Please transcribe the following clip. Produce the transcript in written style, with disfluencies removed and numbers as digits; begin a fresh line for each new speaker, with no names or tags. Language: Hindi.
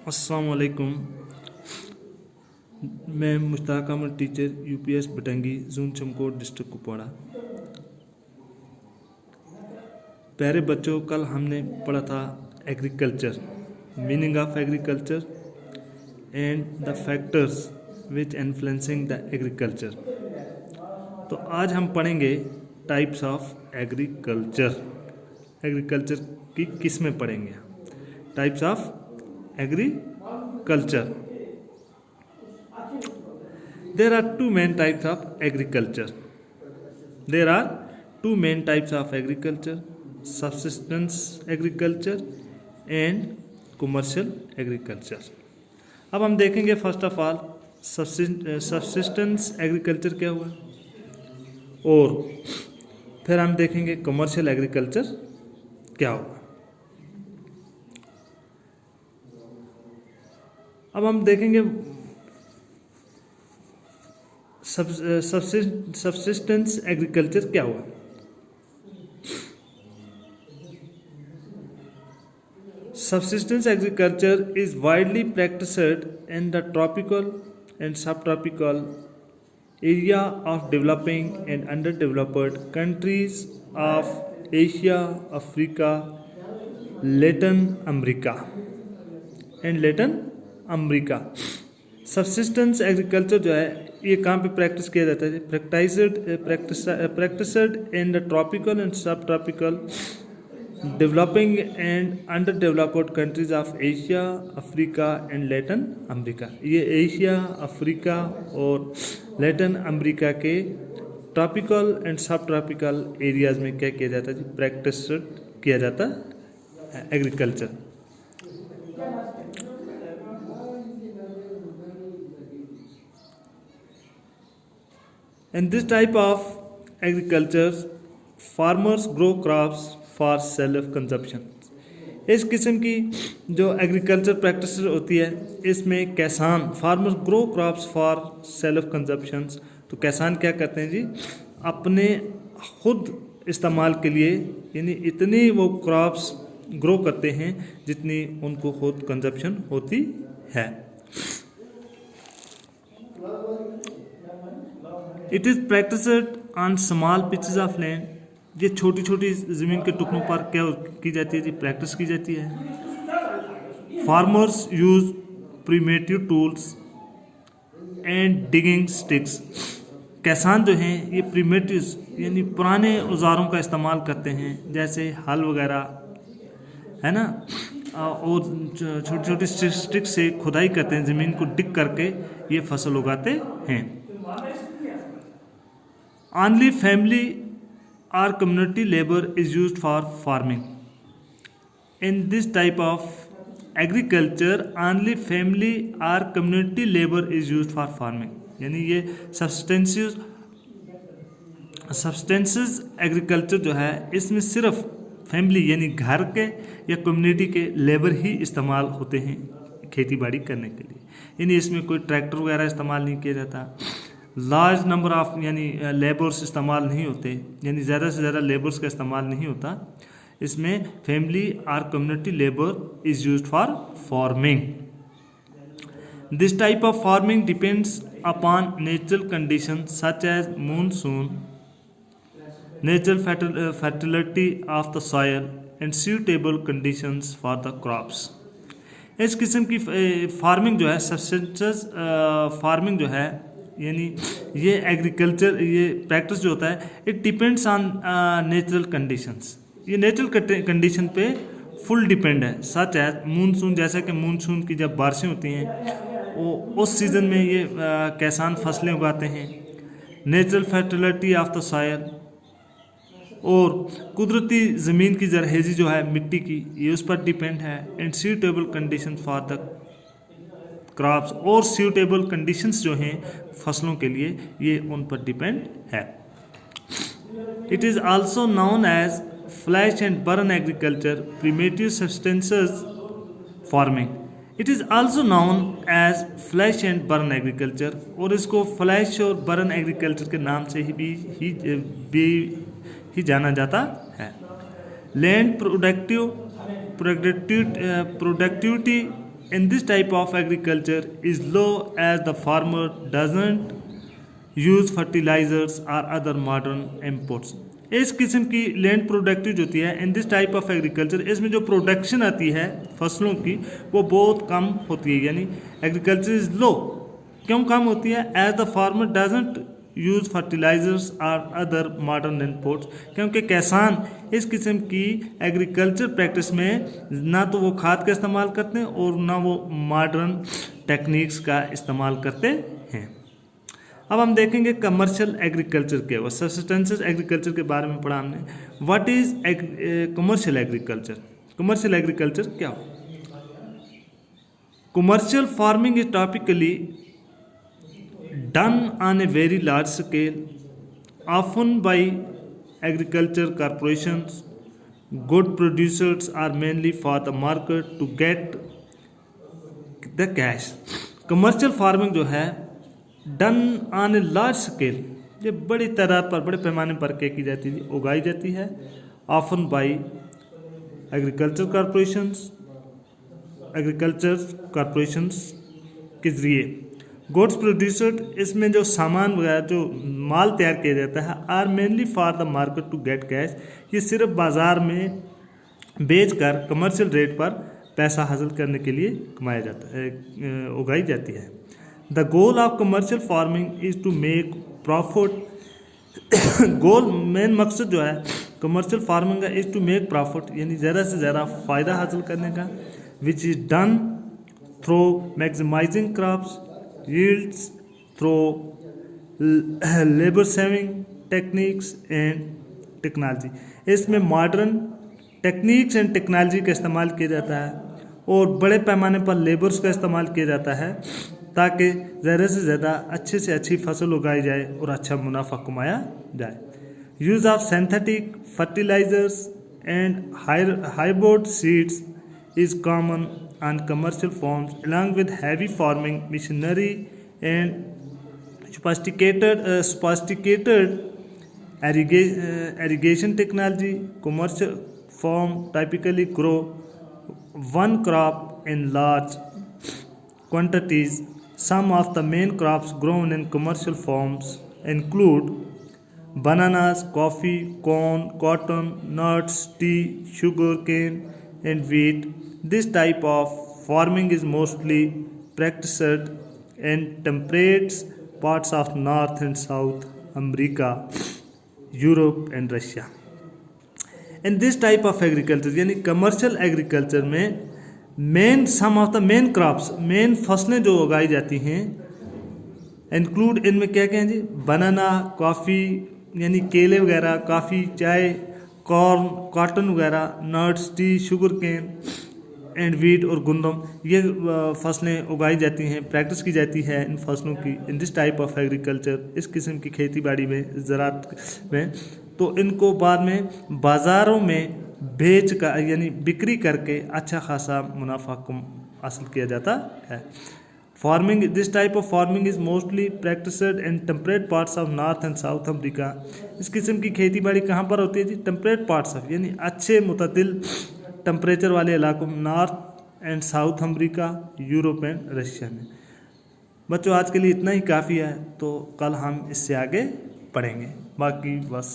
अस्सलाम वालेकुम। मैं Mushtaq Ahmad teacher UPS Batangi zone Chamkot district Kupwara. प्यारे बच्चों, कल हमने पढ़ा था agriculture, meaning of agriculture and the factors which influencing the agriculture. तो आज हम पढ़ेंगे टाइप्स ऑफ एग्रीकल्चर। एग्रीकल्चर की किस्में पढ़ेंगे। Types of agriculture. There are two main types of agriculture. There are two main types of agriculture: subsistence agriculture and commercial agriculture. अब हम देखेंगे first of all subsistence agriculture क्या हुआ, और फिर हम देखेंगे कमर्शियल एग्रीकल्चर क्या हुआ। अब हम देखेंगे सबसिस्टेंस एग्रीकल्चर क्या हुआ। Subsistence agriculture is widely practiced in the tropical and subtropical area of developing and underdeveloped countries of Asia, Africa, Latin America and Latin America. Subsistence agriculture जो है ये कहाँ पे प्रैक्टिस किया जाता है? Practiced in the tropical and subtropical developing and underdeveloped countries of Asia, Africa and Latin America. ये एशिया, अफ्रीका और लैटिन अमेरिका के tropical and subtropical areas में क्या किया जाता है? प्रैक्टिस किया जाता है agriculture. In this type of agriculture, farmers grow crops for self consumption. इस किस्म की जो एग्रीकल्चर प्रैक्टिस होती है इसमें किसान farmers grow crops for self consumption. तो किसान क्या करते हैं जी? अपने खुद इस्तेमाल के लिए, यानी इतनी वो क्रॉप्स ग्रो करते हैं जितनी उनको खुद कंजप्शन होती है। It is practised on small pitches of land. ये छोटी छोटी ज़मीन के टुकड़ों पर क्या की जाती है जी? प्रैक्टिस की जाती है। Farmers use primitive tools and digging sticks. किसान जो हैं ये प्रिमेटिव यानी पुराने औजारों का इस्तेमाल करते हैं, जैसे हल वगैरह है ना, और छोटी छोटी स्टिक से खुदाई करते हैं, ज़मीन को डिग करके ये फसल उगाते हैं। Only family or community labor is used for farming. In this type of agriculture, only family or community labor is used for farming. यानी ये subsistence एग्रीकल्चर जो है इसमें सिर्फ फैमिली यानी घर के या कम्युनिटी के लेबर ही इस्तेमाल होते हैं खेती बाड़ी करने के लिए। यानी इसमें कोई ट्रैक्टर वगैरह इस्तेमाल नहीं किया जाता। लार्ज नंबर ऑफ यानी लेबर्स इस्तेमाल नहीं होते, यानी ज़्यादा से ज़्यादा लेबर्स का इस्तेमाल नहीं होता। इसमें फैमिली और community labour is used for farming. This type of farming depends upon natural condition such as monsoon, natural fertility of the soil and suitable conditions for the crops. इस किस्म की फार्मिंग जो है, सब्सिस्टेंस फार्मिंग जो है, यानी ये एग्रीकल्चर ये प्रैक्टिस जो होता है it depends on natural conditions. ये नेचुरल कंडीशन पे फुल डिपेंड है, सच एज मूनसून। जैसा कि मूनसून की जब बारिशें होती हैं वो उस सीज़न में ये किसान फसलें उगाते हैं। Natural fertility of the soil, और कुदरती ज़मीन की जरहेज़ी जो है मिट्टी की, ये उस पर डिपेंड है। And suitable condition for the crops, और सूटेबल कंडीशंस जो हैं फसलों के लिए ये उन पर डिपेंड है। It is also known as flash and burn agriculture, primitive substances farming. It is also known as flash and burn agriculture, और इसको फ्लैश और बर्न एग्रीकल्चर के नाम से ही जाना जाता है। Land productivity in this type of agriculture is low as the farmer doesn't use fertilizers or other modern inputs. इस किस्म की लैंड प्रोडक्टिव होती है in this type of agriculture, इसमें जो प्रोडक्शन आती है फसलों की वो बहुत कम होती है, यानी एग्रीकल्चर इज लो। क्यों कम होती है? As the farmer doesn't use fertilisers और अदर मॉडर्न इनपुट्स, क्योंकि किसान इस किस्म की एग्रीकल्चर प्रैक्टिस में ना तो वो खाद का इस्तेमाल करते हैं और ना वो मॉडर्न टेक्निक्स का इस्तेमाल करते हैं। अब हम देखेंगे कमर्शियल एग्रीकल्चर क्या हुआ। सब्सिस्टेंस एग्रीकल्चर के बारे में पढ़ा हमने। What is commercial agriculture? Commercial agriculture क्या हो? Commercial farming is topically done on a very large scale, often by agriculture corporations. Good producers are mainly for the market to get the cash. Commercial farming जो है done on a large scale, ये बड़ी तादाद पर, बड़े पैमाने पर क्या की जाती है? उगाई जाती है। ऑफन बाई एग्रीकल्चर कॉरपोरेशंस के जरिए। गुड्स प्रोड्यूसर, इसमें जो सामान वगैरह जो माल तैयार किया जाता है, are mainly for the market to get cash, ये सिर्फ बाज़ार में बेचकर कमर्शियल रेट पर पैसा हासिल करने के लिए कमाया जाता है, उगाई जाती है। The goal of commercial farming is to make profit. Goal, main मकसद जो है कमर्शियल फार्मिंग का इज़ टू मेक प्रॉफिट, यानी ज़्यादा से ज़्यादा फ़ायदा हासिल करने का। Which is done through maximising crops yields through labor saving techniques and technology। इसमें मॉडर्न टेक्निक्स एंड टेक्नोलॉजी का इस्तेमाल किया जाता है और बड़े पैमाने पर लेबर्स का इस्तेमाल किया जाता है ताकि ज़्यादा से ज़्यादा अच्छे से अच्छी फसल उगाई जाए और अच्छा मुनाफा कमाया जाए। Use of synthetic fertilisers and hybrid seeds is common on commercial farms, along with heavy farming machinery and sophisticated irrigation technology. Commercial farm typically grow one crop in large quantities. Some of the main crops grown in commercial farms include bananas, coffee, corn, cotton, nuts, tea, sugar cane, and wheat. This type of farming is mostly practiced in temperate parts of North and South America, Europe and Russia. In this type of agriculture, यानी commercial agriculture में some of the main crops, main फसलें जो उगाई जाती हैं include, इनमें क्या क्या हैं जी? बनाना, कॉफ़ी यानी केले वगैरह, कॉफ़ी, चाय, कॉर्न, कॉटन वगैरह, nuts, tea, sugarcane and wheat और गंदम, ये फसलें उगाई जाती हैं, प्रैक्टिस की जाती है इन फसलों की। In this type of agriculture, इस किस्म की खेती बाड़ी में, ज़राअत में, तो इनको बाद में बाज़ारों में बेच कर यानी बिक्री करके अच्छा खासा मुनाफा हासिल किया जाता है। Farming, this type of farming is mostly practised in temperate parts of north and south Africa. इस किस्म की खेती बाड़ी कहाँ पर होती है जी? टेम्परेट पार्ट्स ऑफ, यानी अच्छे मुतदिल टेम्परेचर वाले इलाकों में, north and south Africa, Europe and Russia में। बच्चों आज के लिए इतना ही काफ़ी है, तो कल हम इससे आगे पढ़ेंगे। बाकी बस।